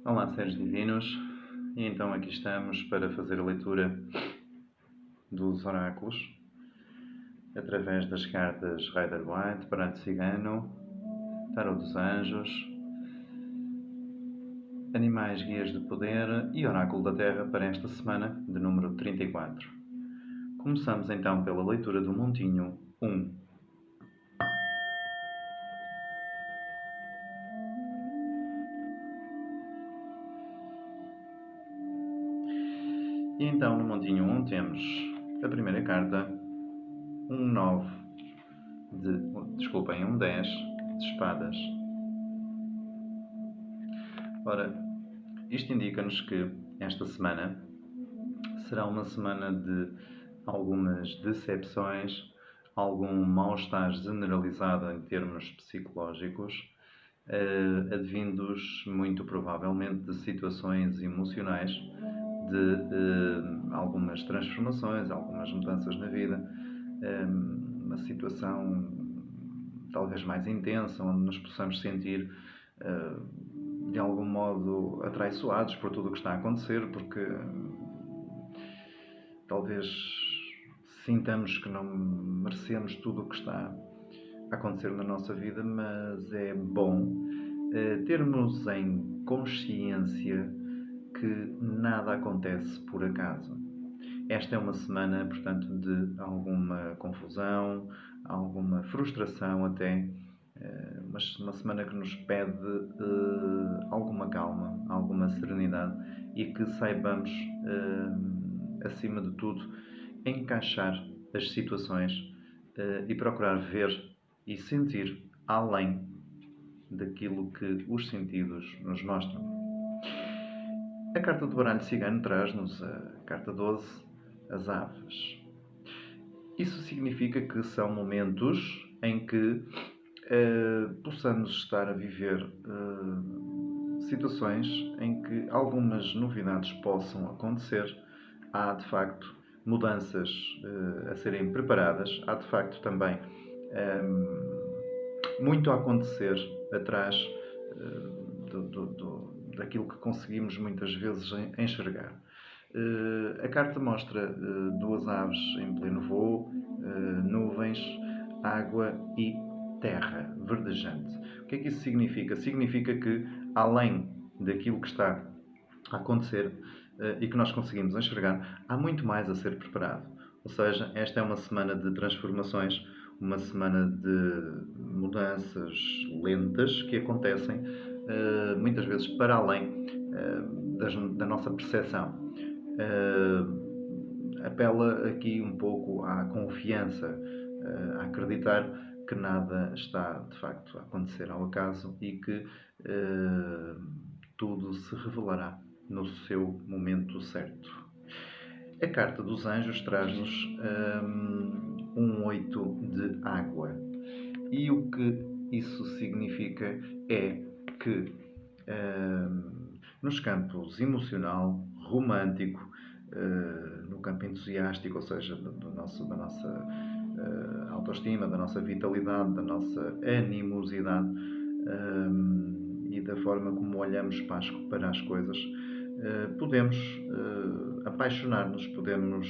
Olá, seres divinos, e então aqui estamos para fazer a leitura dos oráculos através das cartas Rider-Waite, Baralho Cigano, Tarot dos Anjos, Animais Guias de Poder e Oráculo da Terra para esta semana de número 34. Começamos então pela leitura do Montinho 1. E então no Montinho 1 temos a primeira carta, um 10 de espadas. Ora, isto indica-nos que esta semana será uma semana de algumas decepções, algum mal-estar generalizado em termos psicológicos, advindos muito provavelmente de situações emocionais, de algumas transformações, algumas mudanças na vida, uma situação talvez mais intensa, onde nos possamos sentir de algum modo atraiçoados por tudo o que está a acontecer, porque talvez sintamos que não merecemos tudo o que está a acontecer na nossa vida, mas é bom termos em consciência que nada acontece por acaso. Esta é uma semana, portanto, de alguma confusão, alguma frustração até, mas uma semana que nos pede alguma calma, alguma serenidade e que saibamos, acima de tudo, encaixar as situações e procurar ver e sentir além daquilo que os sentidos nos mostram. A carta do baralho cigano traz-nos a carta 12, as aves. Isso significa que são momentos em que possamos estar a viver situações em que algumas novidades possam acontecer. Há de facto mudanças a serem preparadas, há de facto também muito a acontecer atrás daquilo que conseguimos muitas vezes enxergar. A carta mostra duas aves em pleno voo, nuvens, água e terra verdejante. O que é que isso significa? Significa que, além daquilo que está a acontecer e que nós conseguimos enxergar, há muito mais a ser preparado. Ou seja, esta é uma semana de transformações, uma semana de mudanças lentas que acontecem muitas vezes para além da nossa percepção. Apela aqui um pouco à confiança, a acreditar que nada está de facto a acontecer ao acaso e que tudo se revelará no seu momento certo. A carta dos anjos traz-nos um 8 de água. E o que isso significa é que nos campos emocional, romântico, no campo entusiástico, ou seja, da nossa autoestima, da nossa vitalidade, da nossa animosidade e da forma como olhamos para as coisas, podemos apaixonar-nos, podemos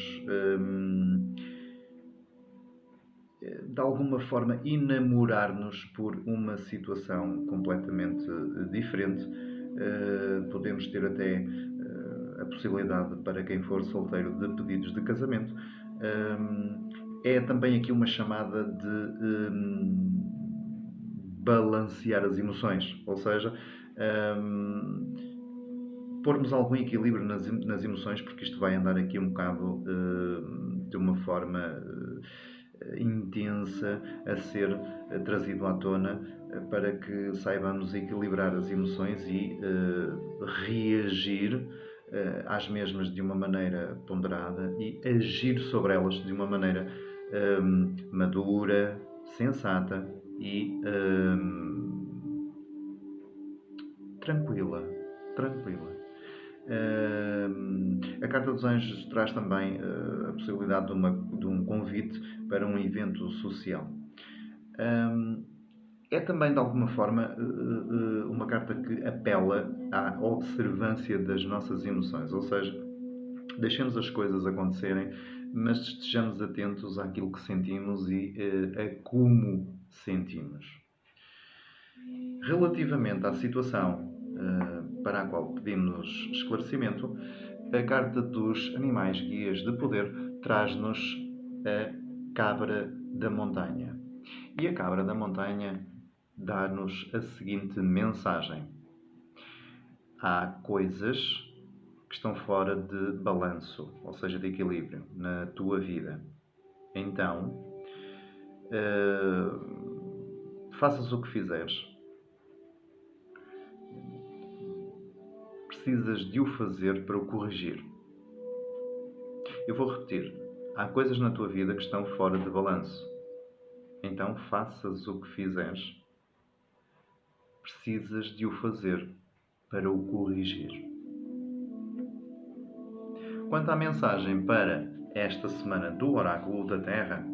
de alguma forma enamorar-nos por uma situação completamente diferente. Podemos ter até a possibilidade, para quem for solteiro, de pedidos de casamento. É também aqui uma chamada de balancear as emoções, ou seja, pormos algum equilíbrio nas emoções, porque isto vai andar aqui um bocado de uma forma intensa a ser trazido à tona para que saibamos equilibrar as emoções e reagir às mesmas de uma maneira ponderada e agir sobre elas de uma maneira madura, sensata e tranquila. A carta dos anjos traz também a possibilidade de um convite para um evento social. É também, de alguma forma, uma carta que apela à observância das nossas emoções, ou seja, deixemos as coisas acontecerem, mas estejamos atentos àquilo que sentimos e a como sentimos. Relativamente à situação para a qual pedimos esclarecimento, a carta dos animais guias de poder traz-nos a cabra da montanha. E a cabra da montanha dá-nos a seguinte mensagem: há coisas que estão fora de balanço, ou seja, de equilíbrio, na tua vida. Então, faças o que fizeres, precisas de o fazer para o corrigir. Eu vou repetir: há coisas na tua vida que estão fora de balanço. Então, faças o que fizeres, precisas de o fazer para o corrigir. Quanto à mensagem para esta semana do Oráculo da Terra,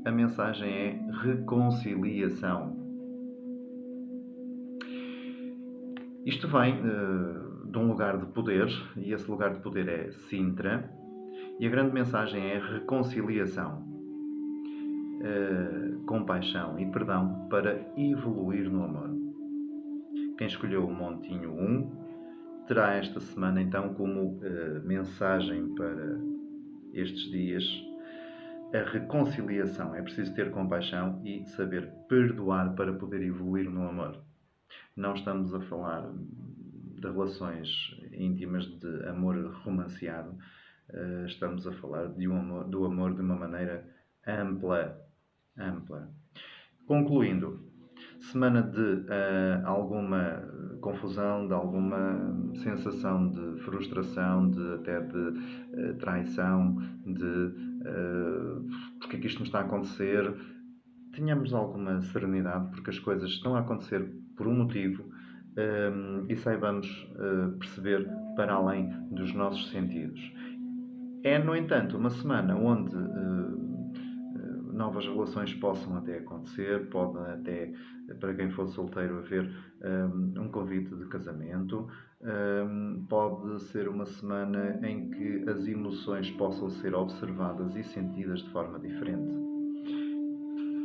a mensagem é reconciliação. Isto vem de um lugar de poder, e esse lugar de poder é Sintra, e a grande mensagem é reconciliação, compaixão e perdão para evoluir no amor. Quem escolheu o Montinho 1 terá esta semana então como mensagem para estes dias a reconciliação. É preciso ter compaixão e saber perdoar para poder evoluir no amor. Não estamos a falar de relações íntimas, de amor romanceado. Estamos a falar do amor de uma maneira ampla. Concluindo, semana de alguma confusão, de alguma sensação de frustração, até de traição, de porque é que isto me está a acontecer. Tenhamos alguma serenidade, porque as coisas estão a acontecer por um motivo, e saibamos perceber para além dos nossos sentidos. É, no entanto, uma semana onde novas relações possam até acontecer, pode até, para quem for solteiro, haver um convite de casamento, pode ser uma semana em que as emoções possam ser observadas e sentidas de forma diferente.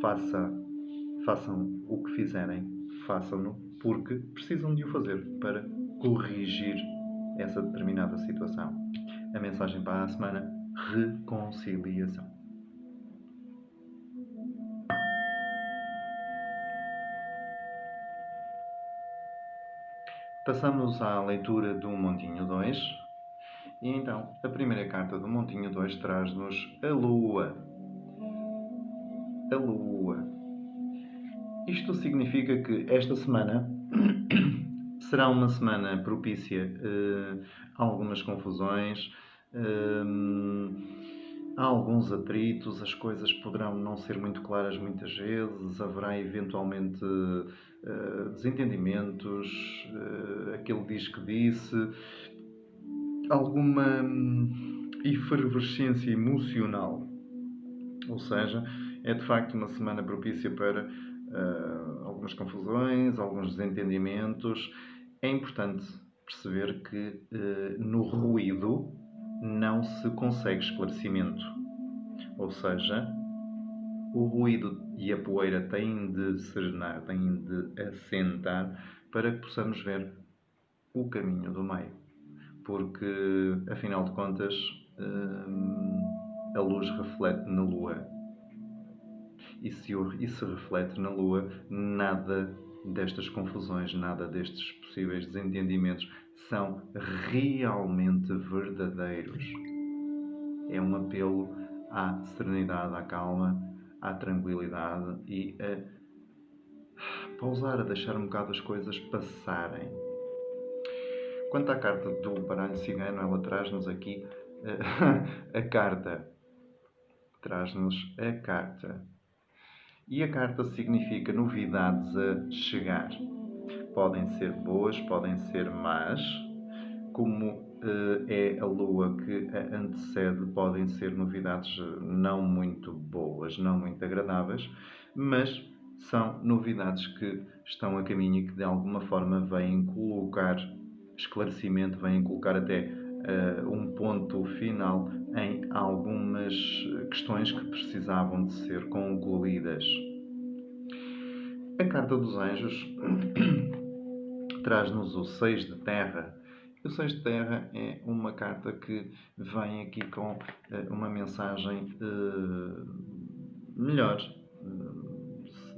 Façam o que fizerem, façam-no porque precisam de o fazer para corrigir essa determinada situação. A mensagem para a semana: reconciliação. Passamos à leitura do Montinho 2. E então, a primeira carta do Montinho 2 traz-nos a Lua. A Lua. Isto significa que esta semana será uma semana propícia a algumas confusões, há alguns atritos, as coisas poderão não ser muito claras muitas vezes, haverá eventualmente desentendimentos, aquele diz que disse, alguma efervescência emocional. Ou seja, é de facto uma semana propícia para algumas confusões, alguns desentendimentos. É importante perceber que no ruído não se consegue esclarecimento. Ou seja, o ruído e a poeira têm de serenar, têm de assentar para que possamos ver o caminho do meio. Porque, afinal de contas, a luz reflete na Lua. E se reflete na Lua, nada destas confusões, nada destes possíveis desentendimentos são realmente verdadeiros. É um apelo à serenidade, à calma, à tranquilidade e a pausar, a deixar um bocado as coisas passarem. Quanto à carta do baralho cigano, ela traz-nos aqui a carta. Traz-nos a carta. E a carta significa novidades a chegar. Podem ser boas, podem ser más. Como é a lua que a antecede, podem ser novidades não muito boas, não muito agradáveis, mas são novidades que estão a caminho e que de alguma forma vêm colocar esclarecimento, vêm colocar até um ponto final em algumas questões que precisavam de ser concluídas. A Carta dos Anjos traz-nos o 6 de Terra. O 6 de Terra é uma carta que vem aqui com uma mensagem melhor,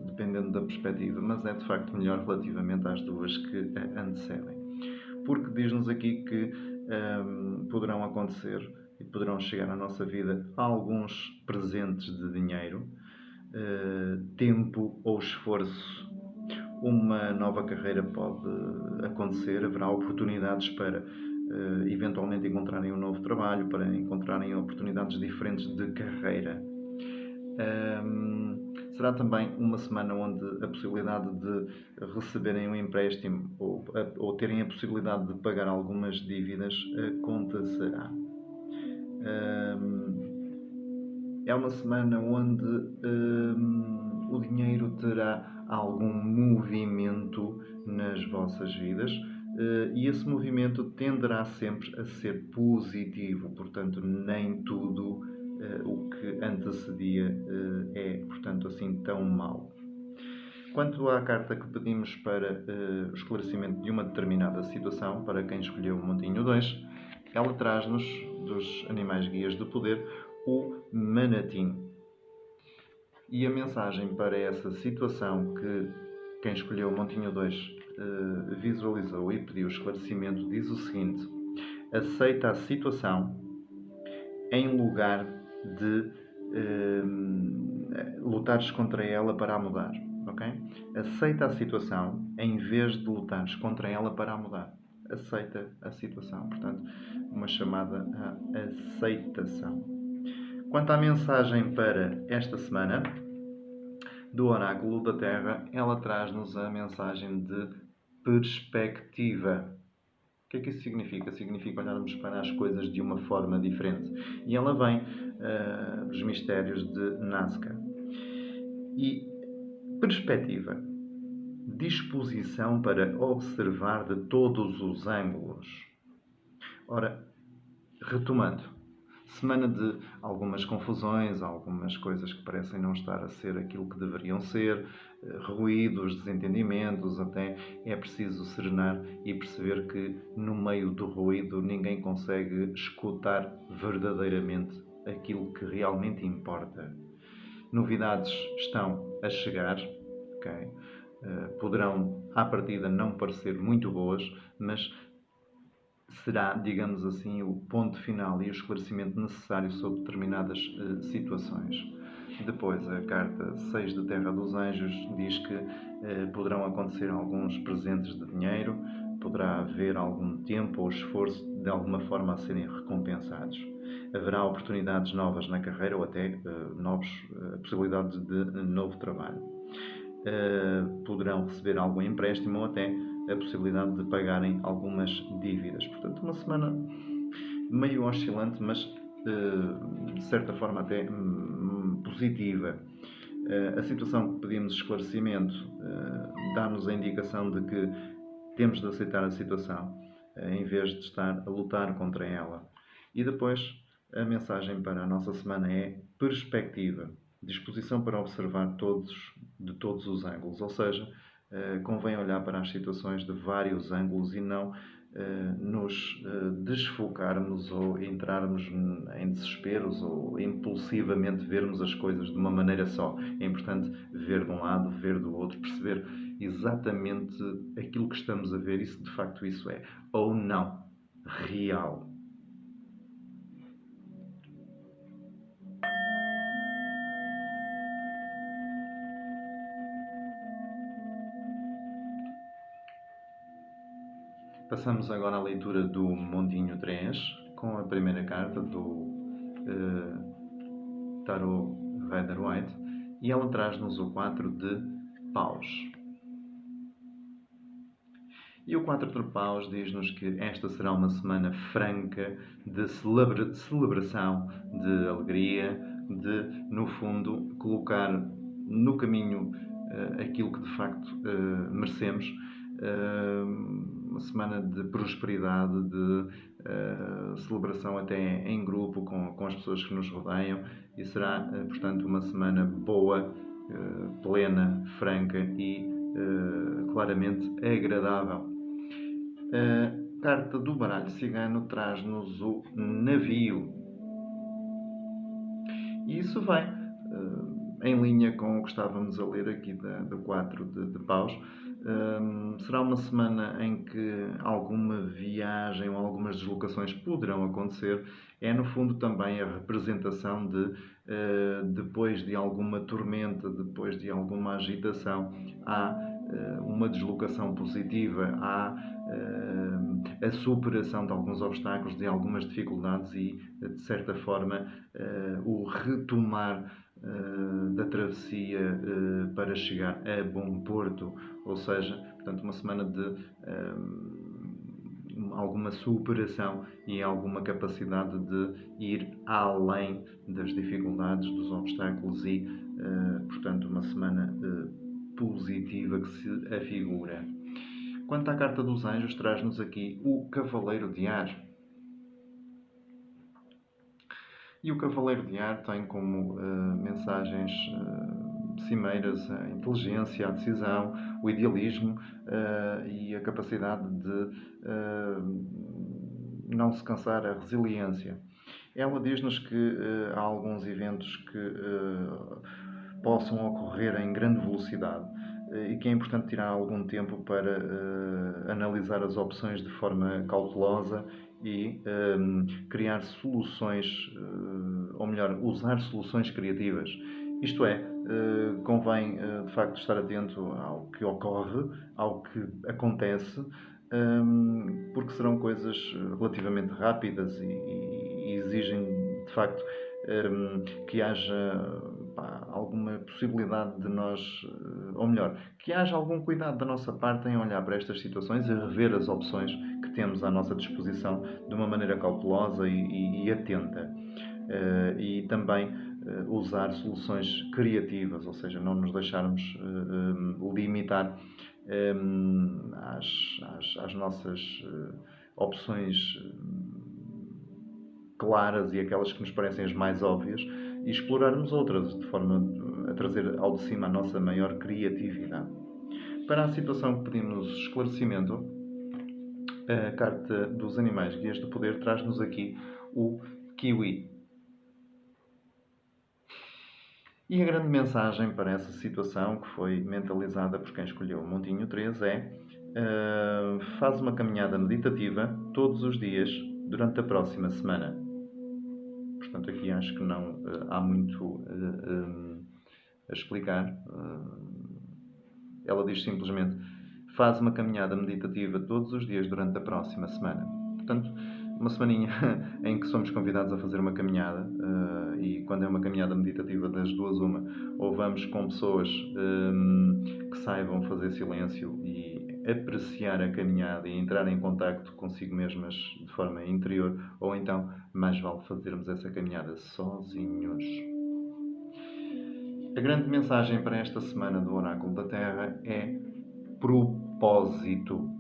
dependendo da perspectiva, mas é de facto melhor relativamente às duas que a antecedem. Porque diz-nos aqui que poderão acontecer e poderão chegar à nossa vida alguns presentes de dinheiro, tempo ou esforço. Uma nova carreira pode acontecer, haverá oportunidades para eventualmente encontrarem um novo trabalho, para encontrarem oportunidades diferentes de carreira. Será também uma semana onde a possibilidade de receberem um empréstimo ou terem a possibilidade de pagar algumas dívidas acontecerá. É uma semana onde o dinheiro terá algum movimento nas vossas vidas e esse movimento tenderá sempre a ser positivo, portanto, nem tudo o que antecedia é, portanto, assim tão mau. Quanto à carta que pedimos para o esclarecimento de uma determinada situação, para quem escolheu o Montinho 2, ela traz-nos, dos animais guias do poder, o Manatim. E a mensagem para essa situação que quem escolheu o Montinho 2 visualizou e pediu esclarecimento diz o seguinte: aceita a situação em lugar de lutares contra ela para a mudar. Okay? Aceita a situação em vez de lutares contra ela para a mudar. Aceita a situação. Portanto, uma chamada à aceitação. Quanto à mensagem para esta semana do Oráculo da Terra, ela traz-nos a mensagem de perspectiva. O que é que isso significa? Significa olharmos para as coisas de uma forma diferente. E ela vem dos mistérios de Nazca. E perspectiva. Disposição para observar de todos os ângulos. Ora, retomando. Semana de algumas confusões, algumas coisas que parecem não estar a ser aquilo que deveriam ser, ruídos, desentendimentos, até é preciso serenar e perceber que no meio do ruído ninguém consegue escutar verdadeiramente aquilo que realmente importa. Novidades estão a chegar, okay? Poderão à partida não parecer muito boas, mas será, digamos assim, o ponto final e o esclarecimento necessário sobre determinadas situações. Depois, a carta 6 de Terra dos Anjos diz que poderão acontecer alguns presentes de dinheiro, poderá haver algum tempo ou esforço de alguma forma a serem recompensados. Haverá oportunidades novas na carreira ou até possibilidades de novo trabalho. Poderão receber algum empréstimo ou até a possibilidade de pagarem algumas dívidas. Portanto, uma semana meio oscilante, mas de certa forma até positiva. A situação que pedimos esclarecimento dá-nos a indicação de que temos de aceitar a situação em vez de estar a lutar contra ela. E depois a mensagem para a nossa semana é perspectiva, disposição para observar de todos os ângulos, ou seja, convém olhar para as situações de vários ângulos e não nos desfocarmos ou entrarmos em desesperos ou impulsivamente vermos as coisas de uma maneira só. É importante ver de um lado, ver do outro, perceber exatamente aquilo que estamos a ver e se de facto isso é ou não real. Passamos agora à leitura do Montinho 3, com a primeira carta do Tarot Rider-Waite, e ela traz-nos o 4 de Paus. E o 4 de Paus diz-nos que esta será uma semana franca de celebração, de alegria, de, no fundo, colocar no caminho aquilo que de facto merecemos. Uma semana de prosperidade, de celebração até em grupo com as pessoas que nos rodeiam, e será, portanto, uma semana boa, plena, franca e claramente agradável. A carta do baralho cigano traz-nos o navio. E isso vai em linha com o que estávamos a ler aqui do 4 de paus. Será uma semana em que alguma viagem ou algumas deslocações poderão acontecer. É, no fundo, também a representação de, depois de alguma tormenta, depois de alguma agitação, há uma deslocação positiva, há a superação de alguns obstáculos, de algumas dificuldades e, de certa forma, o retomar da travessia para chegar a bom porto, ou seja, portanto, uma semana de alguma superação e alguma capacidade de ir além das dificuldades, dos obstáculos e, portanto, uma semana positiva que se afigura. Quanto à carta dos anjos, traz-nos aqui o Cavaleiro de Ar. E o Cavaleiro de Ar tem como mensagens cimeiras a inteligência, a decisão, o idealismo e a capacidade de não se cansar, a resiliência. Ela diz-nos que há alguns eventos que possam ocorrer em grande velocidade e que é importante tirar algum tempo para analisar as opções de forma cautelosa e criar soluções, ou melhor, usar soluções criativas. Isto é, convém de facto estar atento ao que ocorre, ao que acontece, porque serão coisas relativamente rápidas e exigem de facto que haja alguma possibilidade de nós, ou melhor, que haja algum cuidado da nossa parte em olhar para estas situações e rever as opções que temos à nossa disposição de uma maneira cautelosa e atenta. E também usar soluções criativas, ou seja, não nos deixarmos limitar às nossas opções claras e aquelas que nos parecem as mais óbvias e explorarmos outras de forma a trazer ao de cima a nossa maior criatividade. Para a situação que pedimos esclarecimento, a carta dos animais guias do poder traz-nos aqui o kiwi. E a grande mensagem para essa situação, que foi mentalizada por quem escolheu o Montinho 3, é faz uma caminhada meditativa todos os dias durante a próxima semana. Portanto, aqui acho que não há muito a explicar. Ela diz simplesmente faz uma caminhada meditativa todos os dias durante a próxima semana. Portanto, uma semaninha em que somos convidados a fazer uma caminhada, e quando é uma caminhada meditativa das duas uma, ou vamos com pessoas que saibam fazer silêncio e apreciar a caminhada e entrar em contacto consigo mesmas de forma interior, ou então mais vale fazermos essa caminhada sozinhos. A grande mensagem para esta semana do Oráculo da Terra é propósito.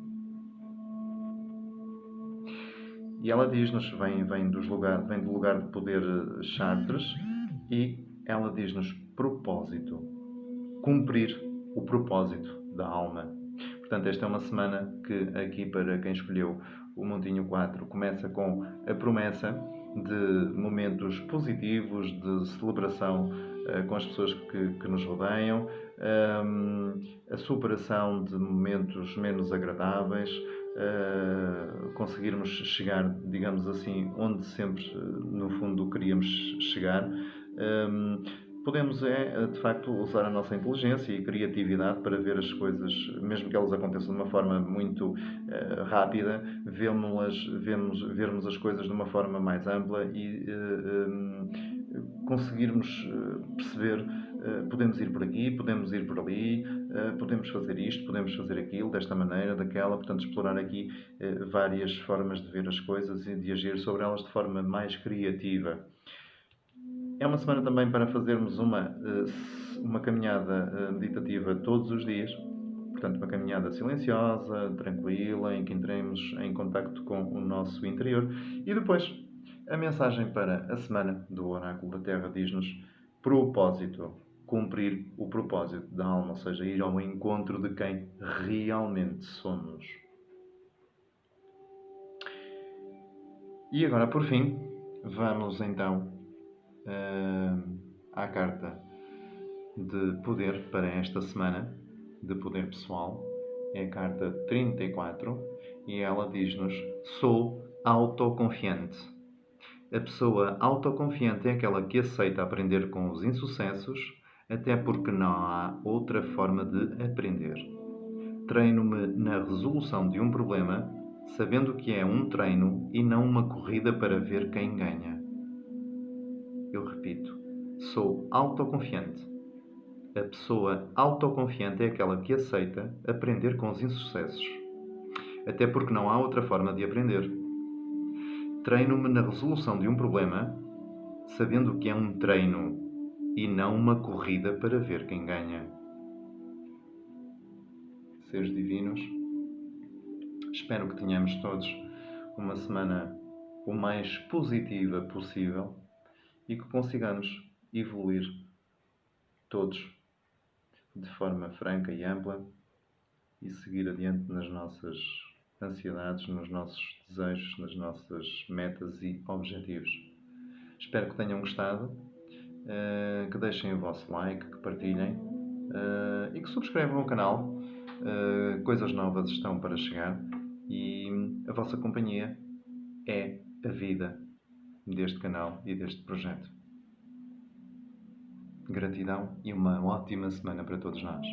E ela diz-nos, vem do lugar de poder Chartres, e ela diz-nos propósito. Cumprir o propósito da alma. Portanto, esta é uma semana que, aqui para quem escolheu o Montinho 4, começa com a promessa de momentos positivos, de celebração com as pessoas que nos rodeiam, a superação de momentos menos agradáveis, conseguirmos chegar, digamos assim, onde sempre, no fundo, queríamos chegar. Podemos, de facto, usar a nossa inteligência e criatividade para ver as coisas, mesmo que elas aconteçam de uma forma muito rápida, vermos as coisas de uma forma mais ampla e conseguirmos perceber, podemos ir por aqui, podemos ir por ali, podemos fazer isto, podemos fazer aquilo, desta maneira, daquela, portanto, explorar aqui várias formas de ver as coisas e de agir sobre elas de forma mais criativa. É uma semana também para fazermos uma caminhada meditativa todos os dias. Portanto, uma caminhada silenciosa, tranquila, em que entremos em contacto com o nosso interior. E depois, a mensagem para a semana do Oráculo da Terra diz-nos propósito, cumprir o propósito da alma, ou seja, ir ao encontro de quem realmente somos. E agora, por fim, vamos então à carta de poder para esta semana, de poder pessoal. É a carta 34 e ela diz-nos: sou autoconfiante. A pessoa autoconfiante é aquela que aceita aprender com os insucessos, até porque não há outra forma de aprender. Treino-me na resolução de um problema, sabendo que é um treino e não uma corrida para ver quem ganha. Eu repito, sou autoconfiante. A pessoa autoconfiante é aquela que aceita aprender com os insucessos, até porque não há outra forma de aprender. Treino-me na resolução de um problema, sabendo que é um treino e não uma corrida para ver quem ganha. Seres divinos, espero que tenhamos todos uma semana o mais positiva possível e que consigamos evoluir todos de forma franca e ampla e seguir adiante nas nossas ansiedades, nos nossos desejos, nas nossas metas e objetivos. Espero que tenham gostado, que deixem o vosso like, que partilhem e que subscrevam o canal. Coisas novas estão para chegar e a vossa companhia é a vida deste canal e deste projeto. Gratidão e uma ótima semana para todos nós.